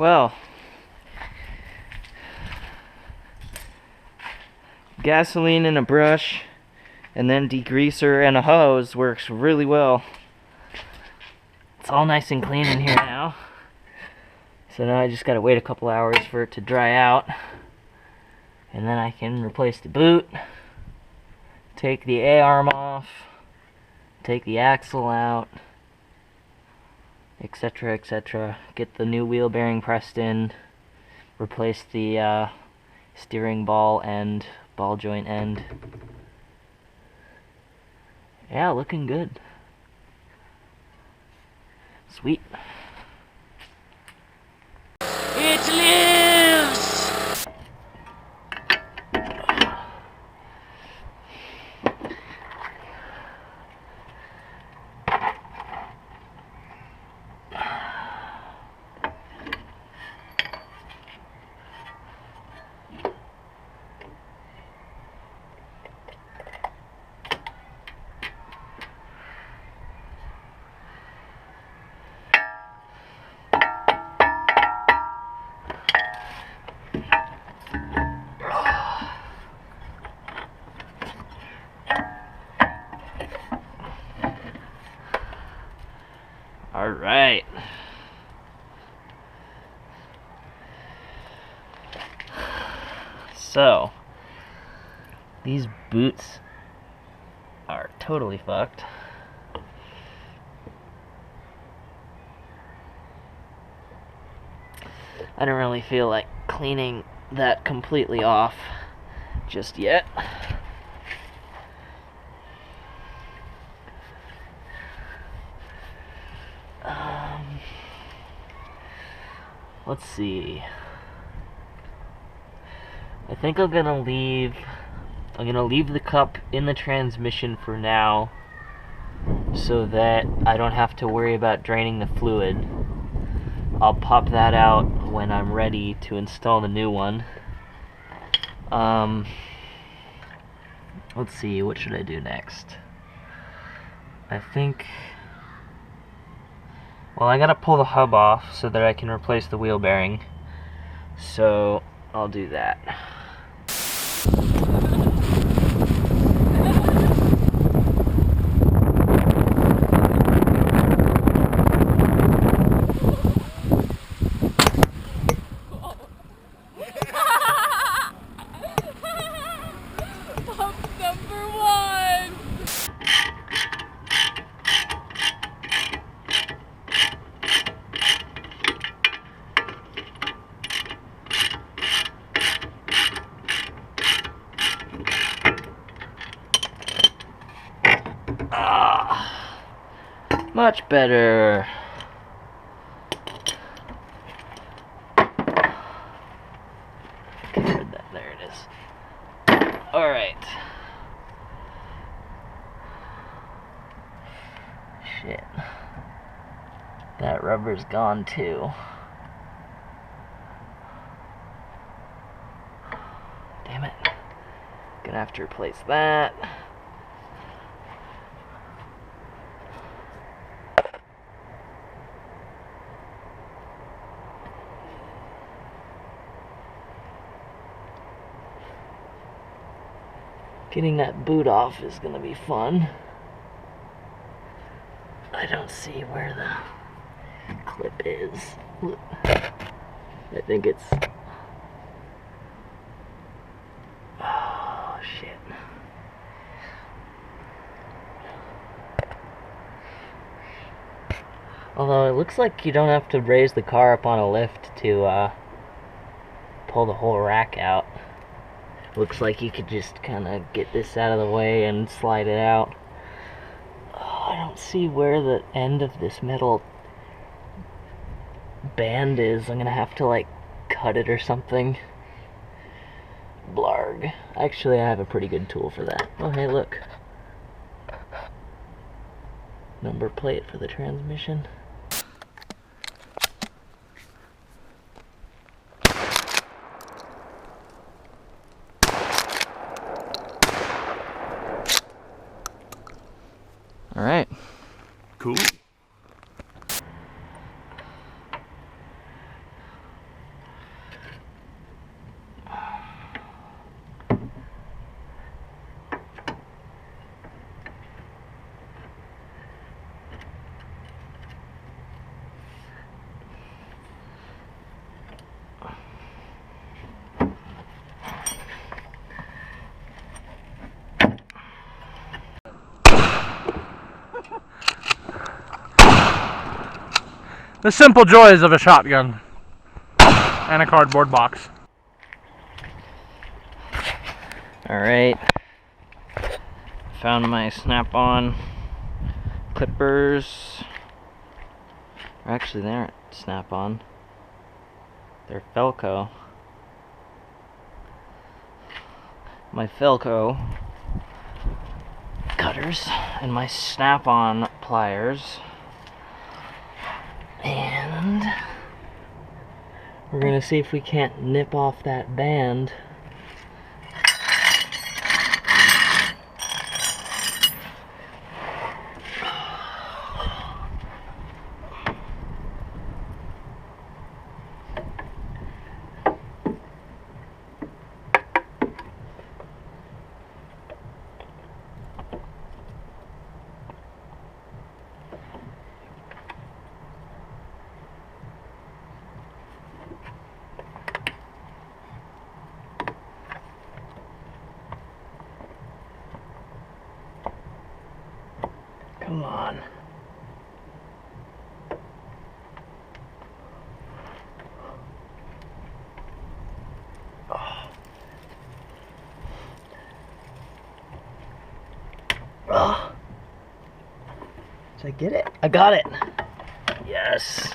Well, gasoline and a brush, and then degreaser and a hose works really well. It's all nice and clean in here now. So now I just gotta wait a couple hours for it to dry out. And then I can replace the boot, take the A-arm off, take the axle out, etc., etc. Get the new wheel bearing pressed in, replace the steering ball and ball joint end. Yeah, looking good. Sweet. It lives! All right. So, these boots are totally fucked. I don't really feel like cleaning that completely off just yet. Let's see. I think I'm gonna leave the cup in the transmission for now, so that I don't have to worry about draining the fluid. I'll pop that out when I'm ready to install the new one. Let's see, what should I do next? I think, well, I gotta pull the hub off so that I can replace the wheel bearing. So I'll do that. Much better. There it is. Alright. Shit. That rubber's gone too. Damn it. Gonna have to replace that. Getting that boot off is gonna be fun. I don't see where the clip is. I think it's... Oh, shit. Although it looks like you don't have to raise the car up on a lift to pull the whole rack out. Looks like you could just kind of get this out of the way and slide it out. Oh, I don't see where the end of this metal band is. I'm gonna have to, like, cut it or something. Blarg. Actually, I have a pretty good tool for that. Oh, hey, look. Number plate for the transmission. All right. Cool. The simple joys of a shotgun and a cardboard box. Alright. Found my snap-on clippers. Actually, they aren't snap-on. They're Velcro. My Velcro cutters and my snap-on pliers. And we're gonna see if we can't nip off that band. Come on. Oh. Oh. Did I get it? I got it. Yes.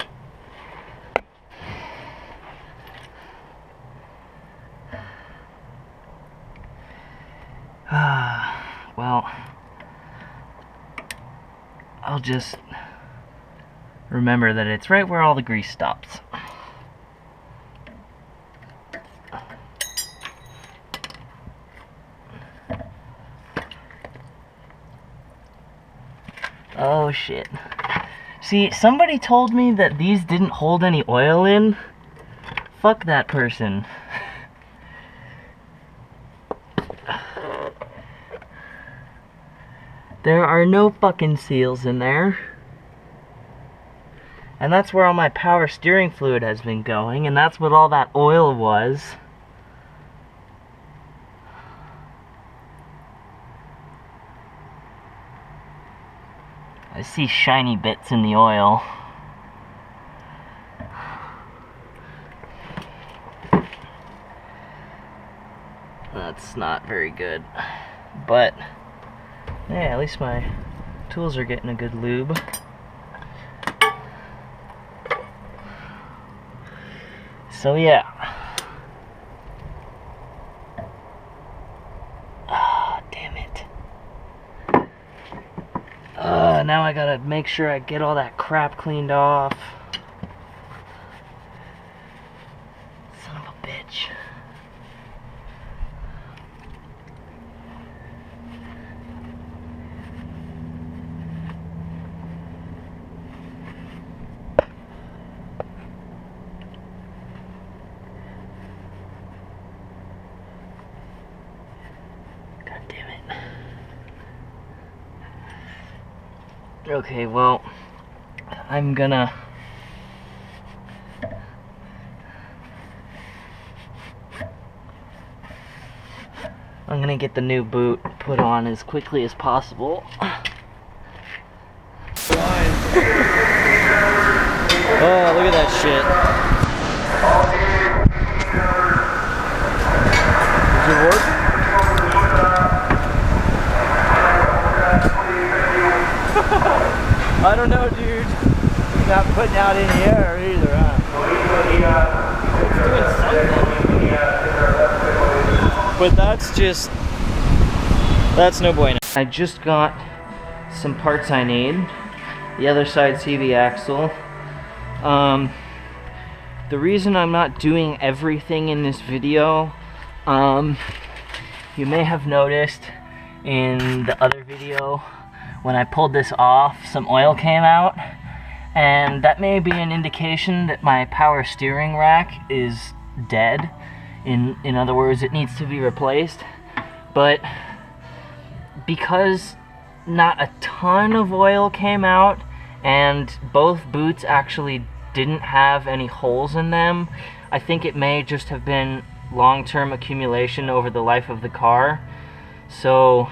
Well, I'll just remember that it's right where all the grease stops. Oh shit. See, somebody told me that these didn't hold any oil in. Fuck that person. There are no fucking seals in there. And that's where all my power steering fluid has been going, and that's what all that oil was. I see shiny bits in the oil. That's not very good. But yeah, at least my tools are getting a good lube. So yeah. Ah, damn it. Now I gotta make sure I get all that crap cleaned off. Son of a bitch. Okay, well, I'm gonna get the new boot put on as quickly as possible. Oh, look at that shit. Does it work? I don't know, dude. You're not putting out any air either, huh? It's doing something. But that's no bueno. I just got some parts I need. The other side CV axle. The reason I'm not doing everything in this video, you may have noticed in the other video, when I pulled this off, some oil came out, and that may be an indication that my power steering rack is dead. In other words, it needs to be replaced. But because not a ton of oil came out, and both boots actually didn't have any holes in them, I think it may just have been long-term accumulation over the life of the car. So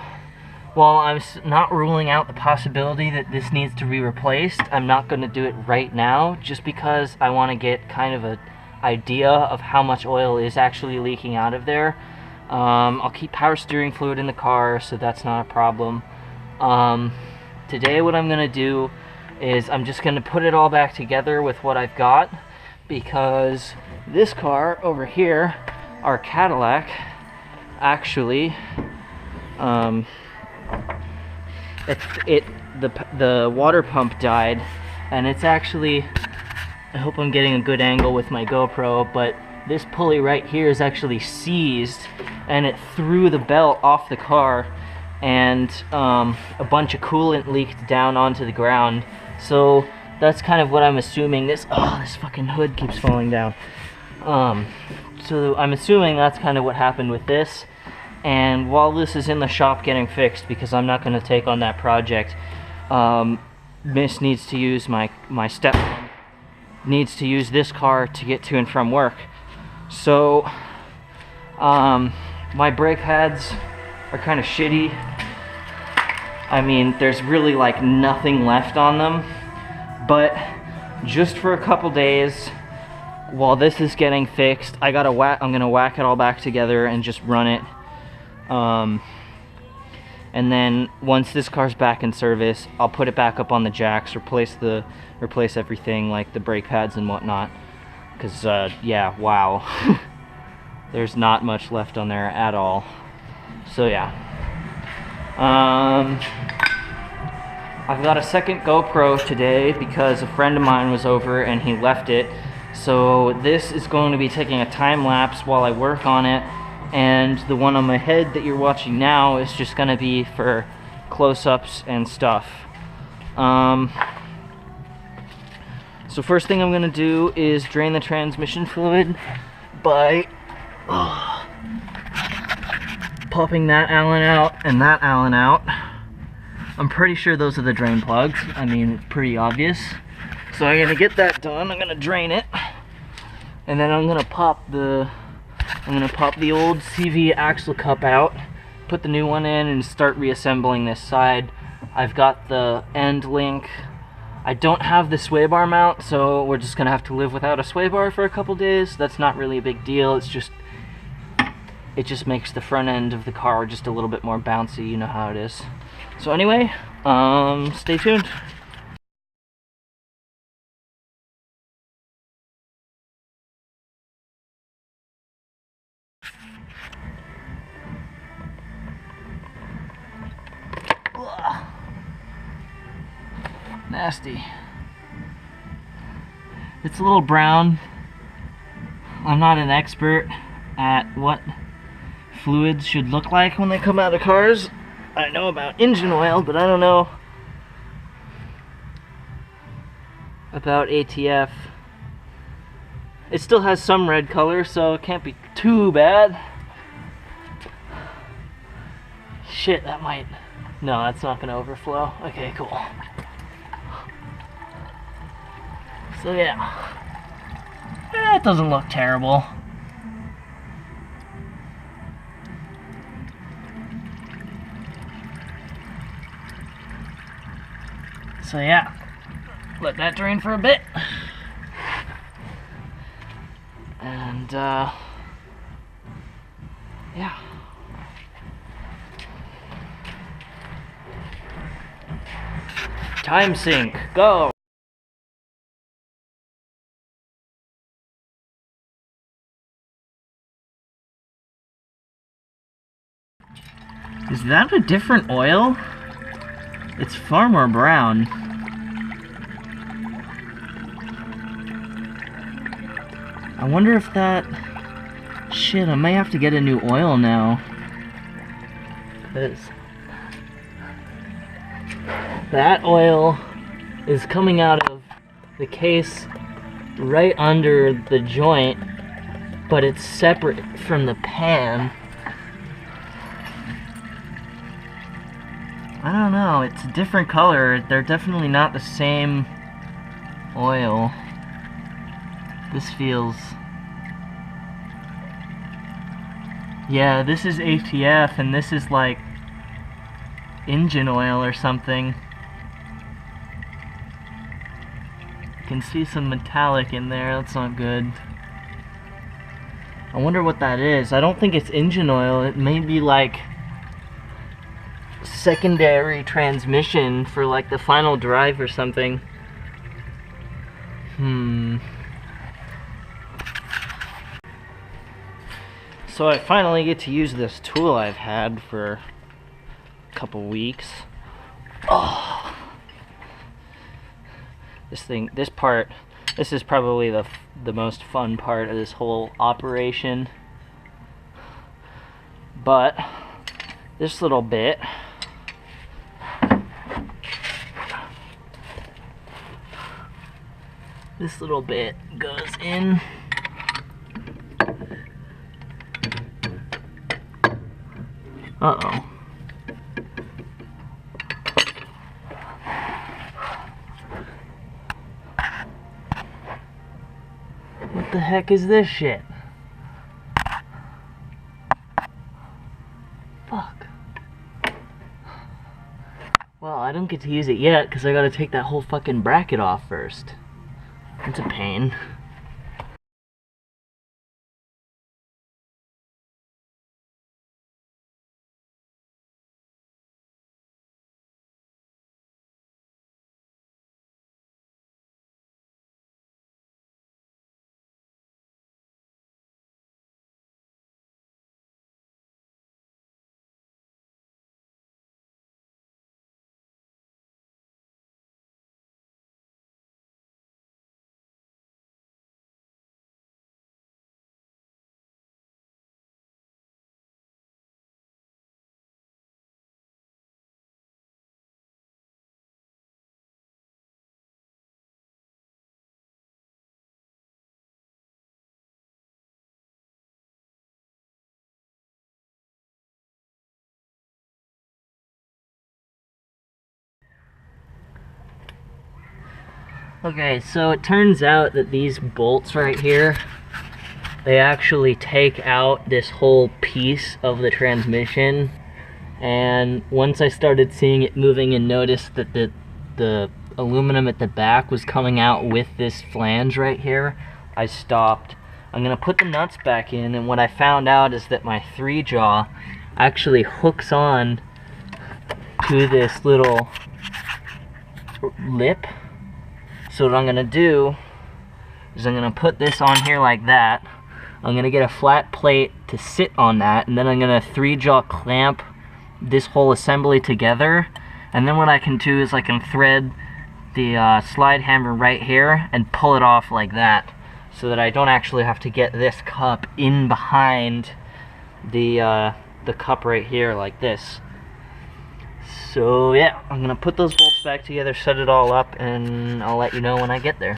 while I'm not ruling out the possibility that this needs to be replaced, I'm not going to do it right now, just because I want to get kind of an idea of how much oil is actually leaking out of there. I'll keep power steering fluid in the car, so that's not a problem. Today what I'm going to do is I'm just going to put it all back together with what I've got, because this car over here, our Cadillac, actually, the water pump died, and it's actually, I hope I'm getting a good angle with my GoPro, but this pulley right here is actually seized, and it threw the belt off the car, and a bunch of coolant leaked down onto the ground. So that's kind of what I'm assuming. This fucking hood keeps falling down. So I'm assuming that's kind of what happened with this. And while this is in the shop getting fixed, because I'm not going to take on that project, Miss needs to use my stepmom needs to use this car to get to and from work. So my brake pads are kind of shitty. I mean, there's really like nothing left on them, but just for a couple days while this is getting fixed, I'm gonna whack it all back together and just run it. And then once this car's back in service, I'll put it back up on the jacks, replace everything like the brake pads and whatnot. Cause yeah, wow, there's not much left on there at all. So yeah, I've got a second GoPro today because a friend of mine was over and he left it. So this is going to be taking a time lapse while I work on it. And the one on my head that you're watching now is just going to be for close-ups and stuff. So first thing I'm going to do is drain the transmission fluid by popping that Allen out and that Allen out. I'm pretty sure those are the drain plugs. I mean, it's pretty obvious. So I'm going to get that done. I'm going to drain it. And then I'm going to pop the old CV axle cup out, put the new one in, and start reassembling this side. I've got the end link. I don't have the sway bar mount, so we're just gonna have to live without a sway bar for a couple days. That's not really a big deal. It just makes the front end of the car just a little bit more bouncy. You know how it is. So anyway, stay tuned. Nasty. It's a little brown. I'm not an expert at what fluids should look like when they come out of cars. I know about engine oil, but I don't know about ATF. It still has some red color, so it can't be too bad. Shit, that might... No, that's not gonna overflow. Okay, cool. So yeah, that doesn't look terrible. So yeah, let that drain for a bit. And yeah. Time sync, go! Is that a different oil? It's far more brown. I wonder if that... Shit, I may have to get a new oil now. 'Cause that oil is coming out of the case right under the joint, but it's separate from the pan. I don't know, it's a different color. They're definitely not the same oil. This feels... Yeah, this is ATF and this is like engine oil or something. You can see some metallic in there. That's not good. I wonder what that is. I don't think it's engine oil. It may be like secondary transmission for like the final drive or something. So I finally get to use this tool I've had for a couple weeks. Oh. This is probably the most fun part of this whole operation. But this little bit goes in. Uh-oh. What the heck is this shit? Fuck. Well, I don't get to use it yet because I gotta take that whole fucking bracket off first. It's a pain. Okay, so it turns out that these bolts right here, they actually take out this whole piece of the transmission. And once I started seeing it moving and noticed that the aluminum at the back was coming out with this flange right here, I stopped. I'm gonna put the nuts back in, and what I found out is that my 3-jaw actually hooks on to this little lip. So what I'm gonna do is I'm gonna put this on here like that. I'm gonna get a flat plate to sit on that, and then I'm gonna 3-jaw clamp this whole assembly together. And then what I can do is I can thread the slide hammer right here and pull it off like that, so that I don't actually have to get this cup in behind the cup right here like this. So yeah, I'm gonna put those bolts back together, set it all up, and I'll let you know when I get there.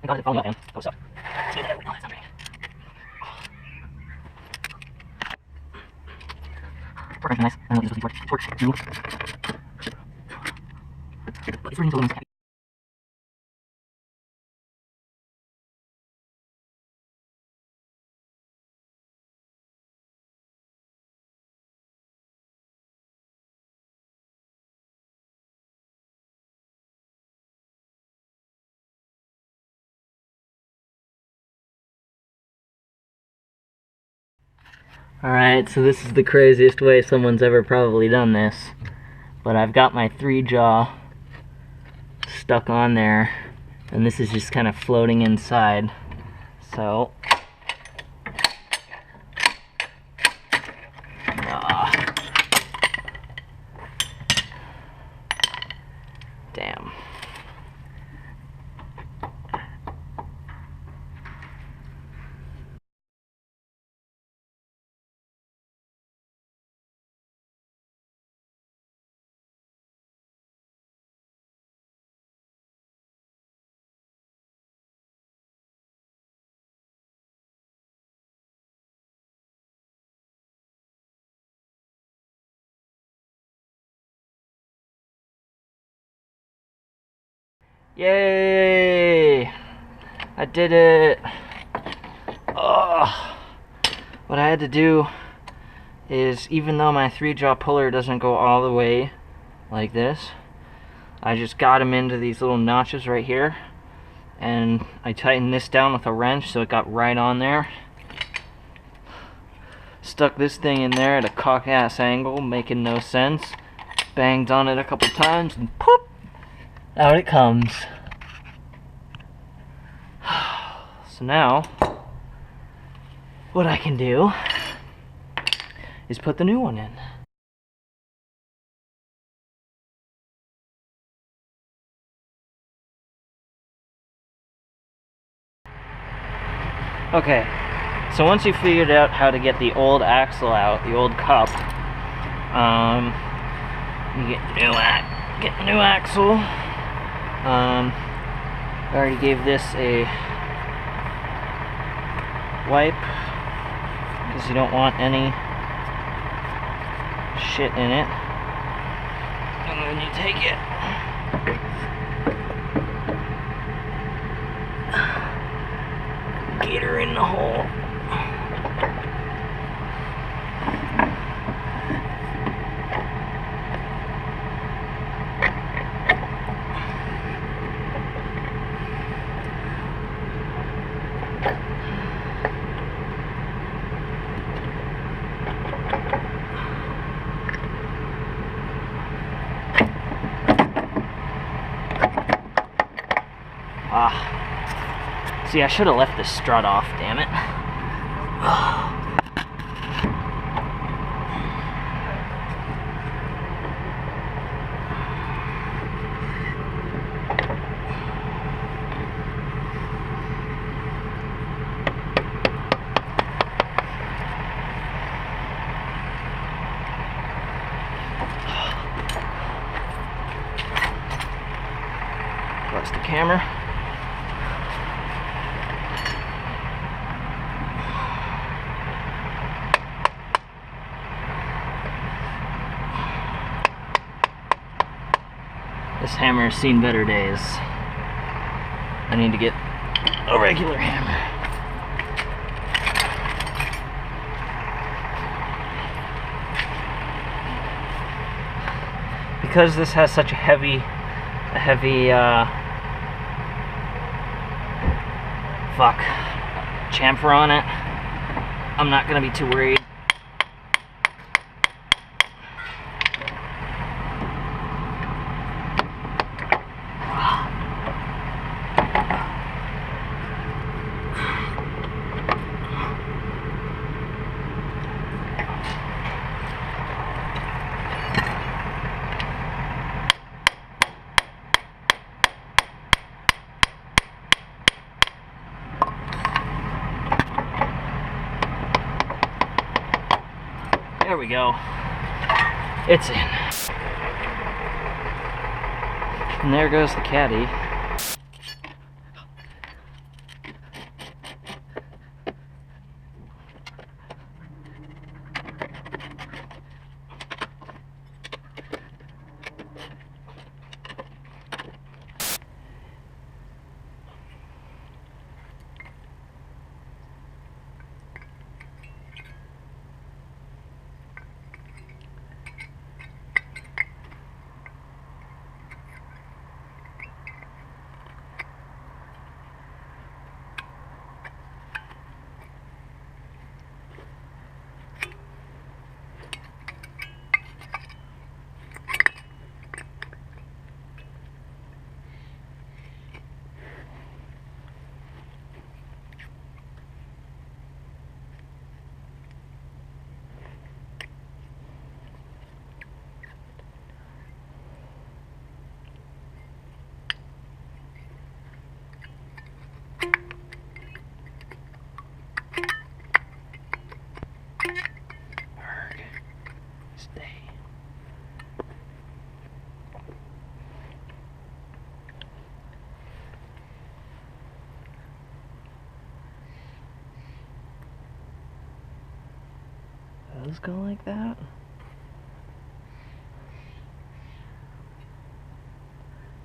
I got it falling out, man. That was up. See that? No, that's not right. Torque nice. I don't know if this was torque. Torque 2. But it's running so long. Alright, so this is the craziest way someone's ever probably done this. But I've got my 3-jaw stuck on there, and this is just kind of floating inside. So, damn. Yay! I did it! Oh. What I had to do is, even though my 3-jaw puller doesn't go all the way like this, I just got them into these little notches right here, and I tightened this down with a wrench so it got right on there. Stuck this thing in there at a cock-ass angle, making no sense. Banged on it a couple times, and poof! Out it comes. So now, what I can do is put the new one in. Okay, so once you figured out how to get the old axle out, the old cup, you get the new axle. I already gave this a wipe because you don't want any shit in it. And then you take it, get her in the hole. See, I should have left the strut off, damn it. Plus the camera. This hammer has seen better days. I need to get a regular hammer. Because this has such a heavy chamfer on it, I'm not gonna be too worried. There we go. It's in. And there goes the caddy. does go like that?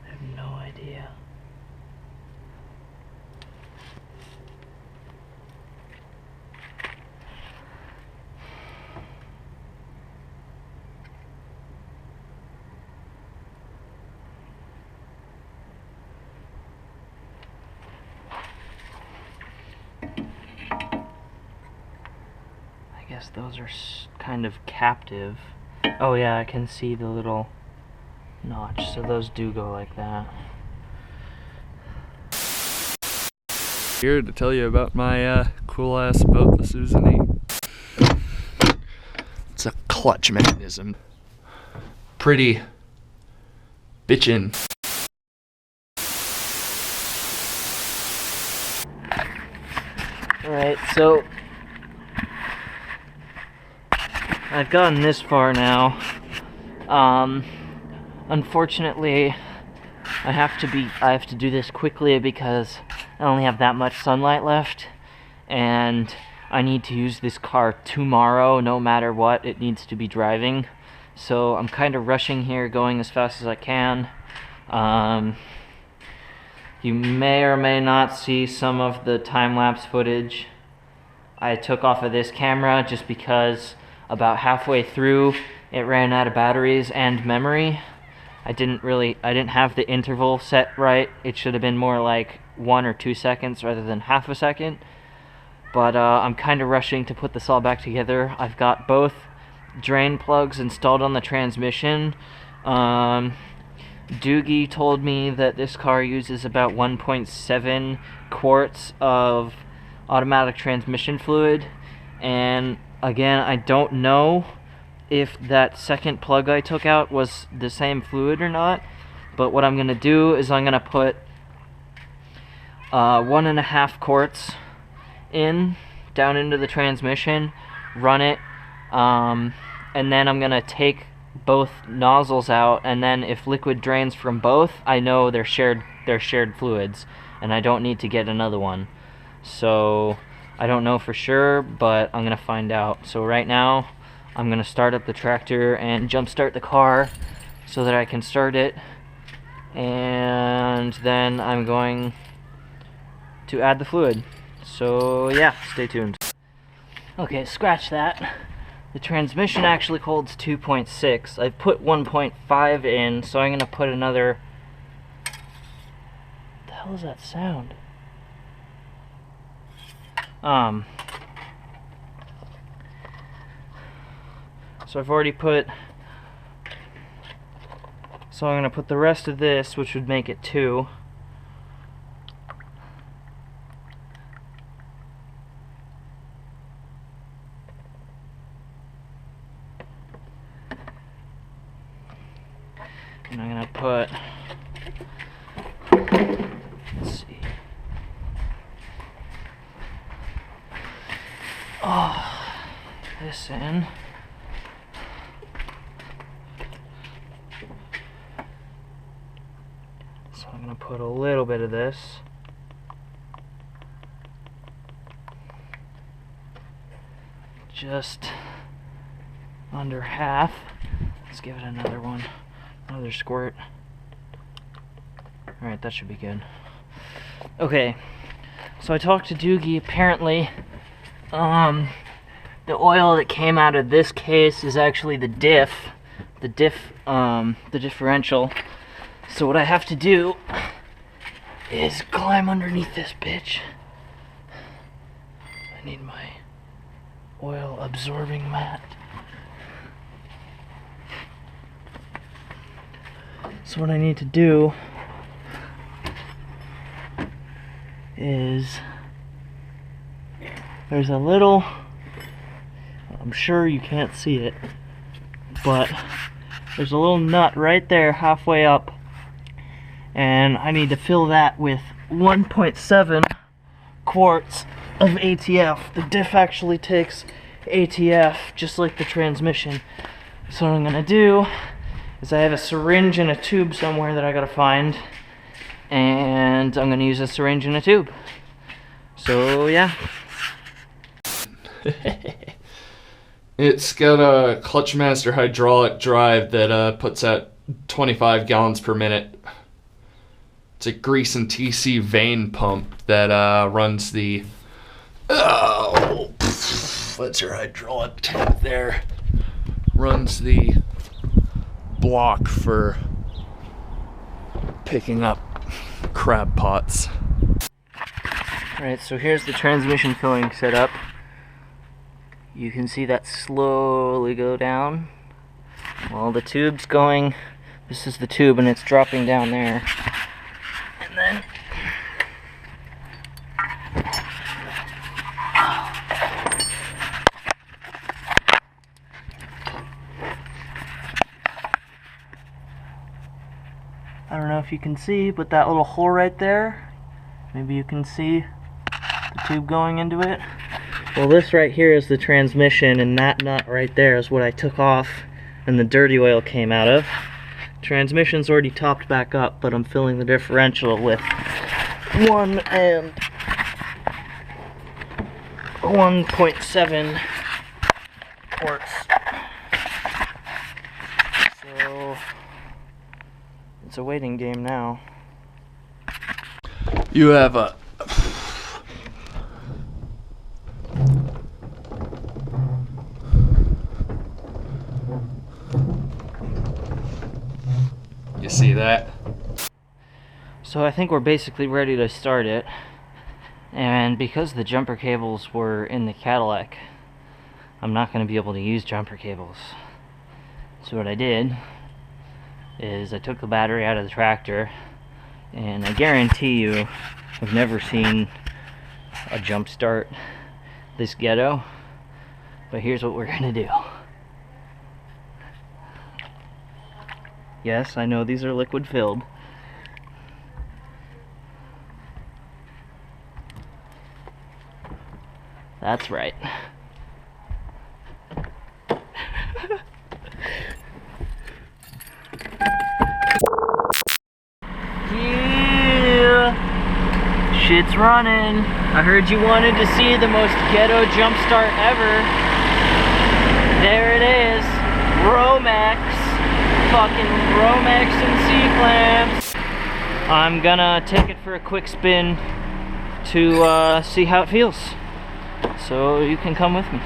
I have no idea. I guess those are kind of captive. Oh yeah, I can see the little notch, so those do go like that. Here to tell you about my cool ass boat, the Susan 8. It's a clutch mechanism. Pretty bitchin'. Alright, so I've gotten this far now. Unfortunately, I have to do this quickly because I only have that much sunlight left, and I need to use this car tomorrow no matter what it needs to be driving. So I'm kind of rushing here, going as fast as I can. You may or may not see some of the time-lapse footage I took off of this camera just because about halfway through it ran out of batteries and memory. I didn't have the interval set right. It should have been more like 1 or 2 seconds rather than half a second. But I'm kind of rushing to put this all back together. I've got both drain plugs installed on the transmission. Doogie told me that this car uses about 1.7 quarts of automatic transmission fluid, and again, I don't know if that second plug I took out was the same fluid or not, but what I'm going to do is I'm going to put 1.5 quarts down into the transmission, run it, and then I'm going to take both nozzles out, and then if liquid drains from both, I know they're shared fluids, and I don't need to get another one. So I don't know for sure, but I'm gonna find out. So right now I'm gonna start up the tractor and jump start the car so that I can start it, and then I'm going to add the fluid. So yeah, stay tuned. Okay, scratch that. The transmission actually holds 2.6. I've put 1.5 in, so I'm gonna put another... What the hell is that sound? So I've already put... So I'm gonna put the rest of this, which would make it 2. And I'm gonna put, let's see, this in. So I'm gonna put a little bit of this. Just under half. Let's give it another one. Another squirt. Alright, that should be good. Okay, so I talked to Doogie. Apparently, the oil that came out of this case is actually the differential. So what I have to do is climb underneath this bitch. I need my oil absorbing mat. So what I need to do is, there's a little, I'm sure you can't see it, but there's a little nut right there halfway up, and I need to fill that with 1.7 quarts of ATF. The diff actually takes ATF just like the transmission. So what I'm gonna do is I have a syringe and a tube somewhere that I gotta find, and I'm gonna use a syringe and a tube. So yeah. It's got a Clutchmaster hydraulic drive that puts out 25 gallons per minute. It's a grease and TC vane pump that runs the... Oh, that's your hydraulic tank there. Runs the block for picking up crab pots. Alright, so here's the transmission filling setup. You can see that slowly go down. Well, the tube's going, this is the tube and it's dropping down there. And then I don't know if you can see, but that little hole right there, maybe you can see the tube going into it. Well, this right here is the transmission, and that nut right there is what I took off and the dirty oil came out of. Transmission's already topped back up, but I'm filling the differential with 1.7 quarts. So it's a waiting game now. You have a... You see that? So I think we're basically ready to start it. And because the jumper cables were in the Cadillac, I'm not going to be able to use jumper cables. So what I did is I took the battery out of the tractor, and I guarantee you I've never seen a jump start this ghetto, but here's what we're gonna do. Yes, I know these are liquid filled. That's right. Shit's running. I heard you wanted to see the most ghetto jump start ever. There it is. Romex. Fucking Romex and C-clamps. I'm gonna take it for a quick spin to see how it feels. So you can come with me.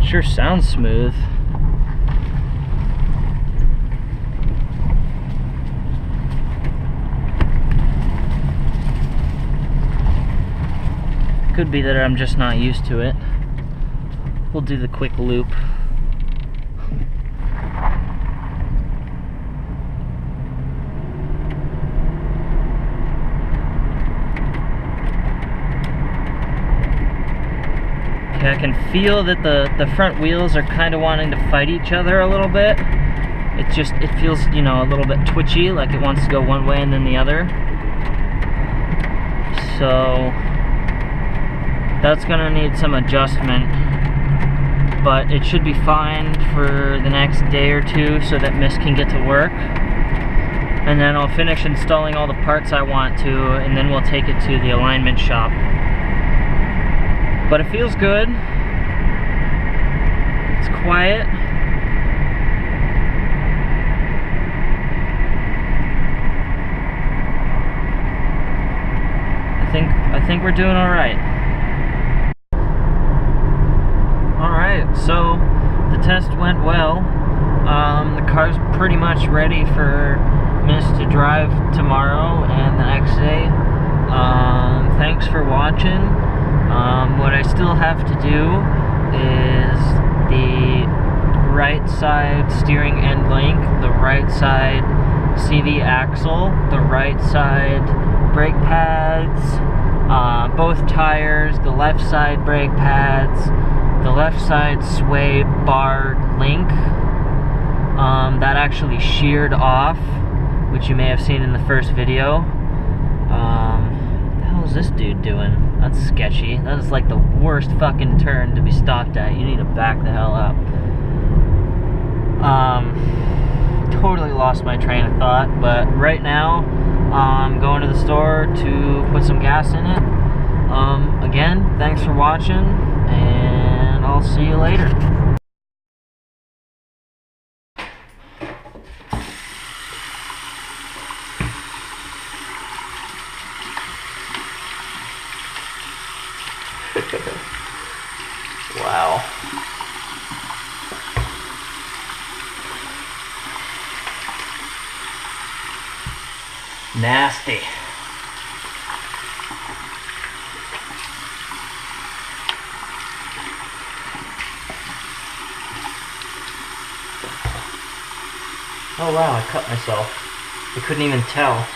Sure sounds smooth. Could be that I'm just not used to it. We'll do the quick loop. I can feel that the front wheels are kind of wanting to fight each other a little bit. It feels, you know, a little bit twitchy, like it wants to go one way and then the other. So that's gonna need some adjustment, but it should be fine for the next day or two so that Miss can get to work. And then I'll finish installing all the parts I want to, and then we'll take it to the alignment shop. But it feels good. It's quiet. I think we're doing all right. All right, so the test went well. The car's pretty much ready for Miss to drive tomorrow and the next day. Thanks for watching. What I still have to do is the right side steering end link, the right side CV axle, the right side brake pads, both tires, the left side brake pads, the left side sway bar link that actually sheared off, which you may have seen in the first video. What the hell is hell's this dude doing? That's sketchy. That is like the worst fucking turn to be stopped at. You need to back the hell up. Totally lost my train of thought, but right now I'm going to the store to put some gas in it. Again, thanks for watching, and I'll see you later. Wow. Nasty. Oh wow, I cut myself. I couldn't even tell.